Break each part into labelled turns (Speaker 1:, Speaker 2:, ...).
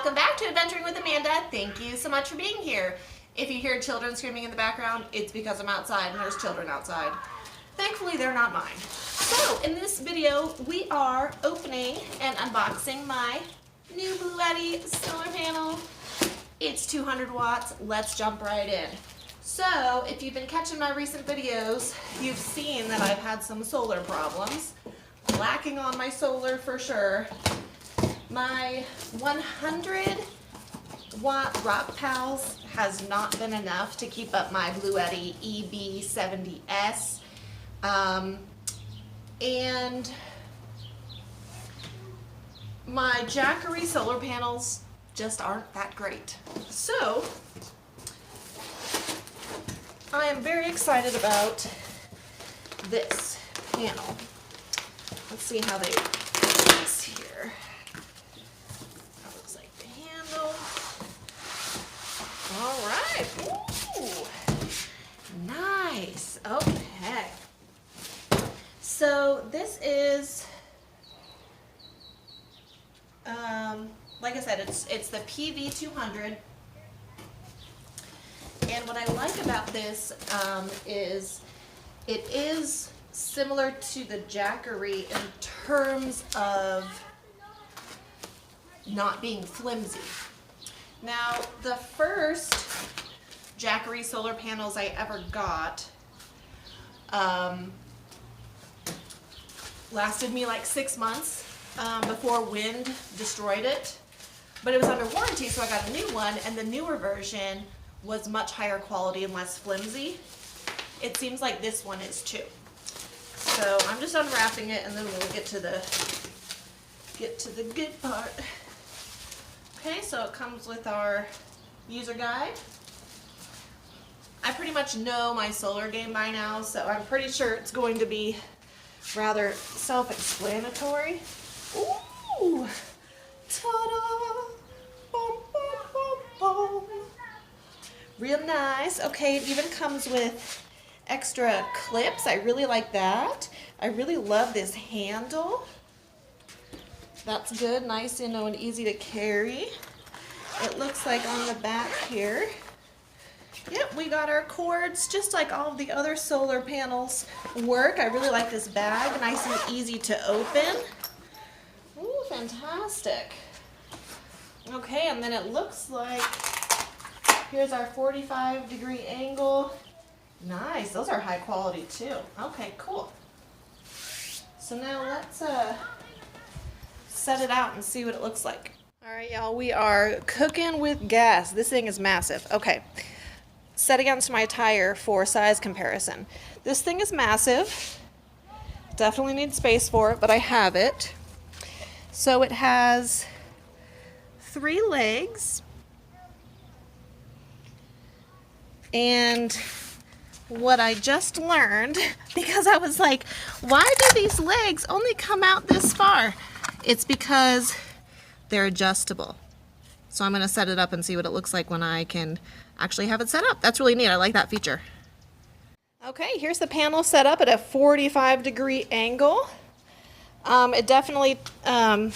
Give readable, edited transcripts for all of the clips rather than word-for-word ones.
Speaker 1: welcome back to Adventuring with Amanda. Thank you so much for being here. If you hear children screaming in the background, it's because I'm outside and there's children outside. Thankfully, they're not mine. So, in this video, we are opening and unboxing my new Bluetti solar panel. It's 200 watts. Let's jump right in. So, if you've been catching my recent videos, you've seen that I've had some solar problems. Lacking on my solar for sure. My 100 watt Rock Pals has not been enough to keep up my Bluetti EB70S. And my Jackery solar panels just aren't that great. So, I am very excited about this panel. Let's see how they do this here. That looks like the handle. All right. Ooh, nice. Okay. So this is, like I said, it's the PV200. And what I like about this is it is similar to the Jackery in terms of not being flimsy. Now, the first Jackery solar panels I ever got lasted me like 6 months before wind destroyed it. But it was under warranty, so I got a new one, and the newer version was much higher quality and less flimsy. It seems like this one is too. So I'm just unwrapping it, and then we'll get to the good part. Okay, so it comes with our user guide. I pretty much know my solar game by now, so I'm pretty sure it's going to be rather self-explanatory. Ooh! Ta-da! Bum, bum, bum, bum. Real nice. Okay, it even comes with extra clips. I really like that. I really love this handle. That's good, nice, and easy to carry. It looks like on the back here, yep, we got our cords just like all of the other solar panels work. I really like this bag, nice and easy to open. Ooh, fantastic. Okay, and then it looks like, here's our 45-degree angle. Nice, those are high quality too. Okay, cool. So now let's set it out and see what it looks like. All right, y'all, we are cooking with gas. This thing is massive. Okay, set against my tire for size comparison. This thing is massive. Definitely need space for it, but I have it. So it has 3 legs. And what I just learned, because I was like, why do these legs only come out this far? It's because they're adjustable. So I'm going to set it up and see what it looks like when I can actually have it set up. That's really neat. I like that feature. Okay, here's the panel set up at a 45-degree angle. It definitely, took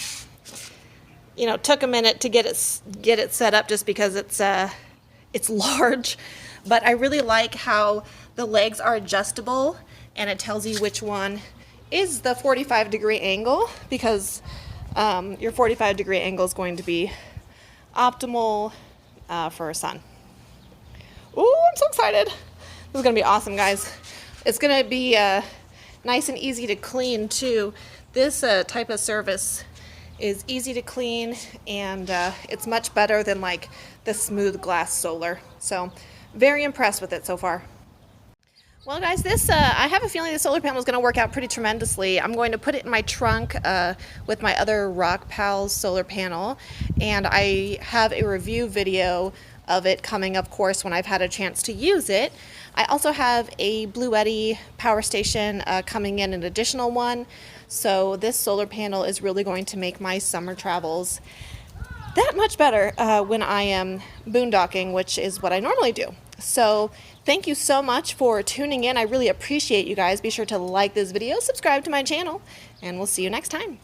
Speaker 1: a minute to get it set up just because it's large. But I really like how the legs are adjustable, and it tells you which one is the 45-degree angle, because your 45-degree angle is going to be optimal for a sun. Ooh, I'm so excited. This is going to be awesome, guys. It's going to be nice and easy to clean, too. This type of service is easy to clean, and it's much better than like the smooth glass solar. So, very impressed with it so far. Well, guys, this I have a feeling the solar panel is going to work out pretty tremendously. I'm going to put it in my trunk with my other Rock Pals solar panel, and I have a review video of it coming, of course, when I've had a chance to use it. I also have a Bluetti power station coming in, an additional one. So this solar panel is really going to make my summer travels that much better when I am boondocking, which is what I normally do. So thank you so much for tuning in. I really appreciate you guys. Be sure to like this video, subscribe to my channel, and we'll see you next time.